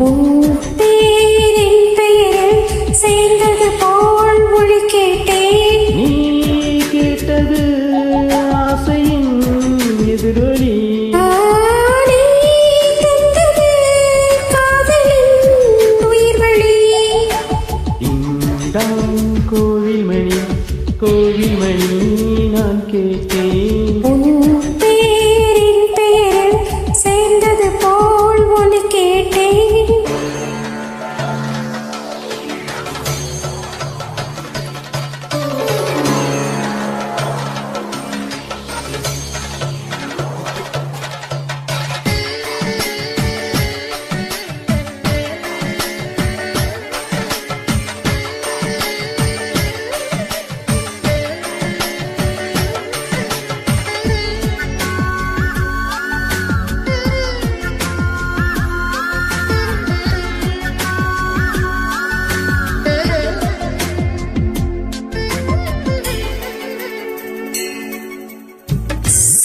உன் பேரின் பெயரில் சேர்ந்தது போல் ஒளி கேட்டேன். நீ கேட்டது ஆசையின் எதிரொலி. நீ தந்தது காதலின் உயிர்வழி. இந்தாம் கோவில் மணி கோவில் மணி நான் கேட்டேன். உன் பேரின் பெயரில் சேர்ந்தது போல் ஒளி கேட்டேன்.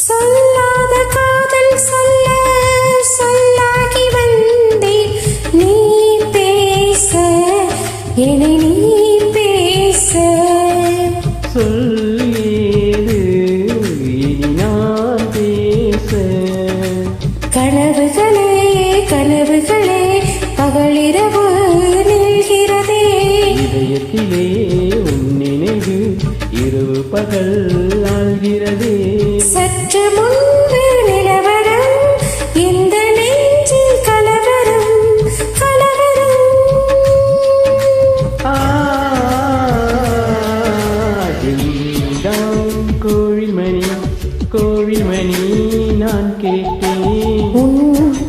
சொல்லாத காதல் சொல்ல சொல்லாகி வந்தேன். நீ பேச என்னை நீ பேச. சொல்லேது இனி நான் பேச. கனவுகளே கனவுகளே பகலிரவு நில்கிறதே. இதயத்திலே உன் நினைவு இரவு பகல் ஆள்கிறதே. சற்று முன்பு நிலவரம் இந்த நெஞ்சில் கலவரம் கலவரம். ஆ கோவில் மணி கோவில் மணி நான் கேட்டேன். உன்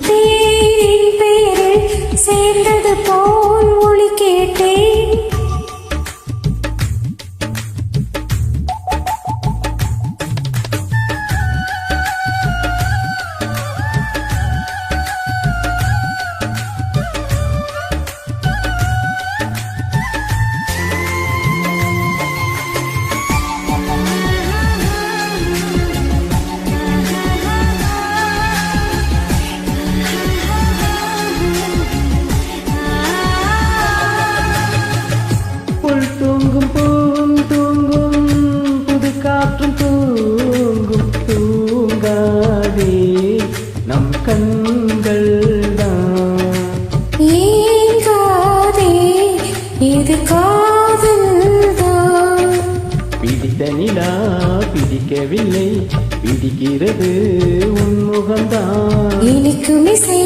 பேரின் பெயரில் சேர்ந்தது போல் ஒளி கேட்டேன். புல் தூங்கும் பூவும் தூங்கும் புது காற்றும் தூங்கும். தூங்காதே நம் கண்கள் தான். ஏங்காதே இது காதல்தான். பிடித்த நிலா பிடிக்கவில்லை பிடிக்கிறது உன் முகம்தான். இனிக்கும் இசை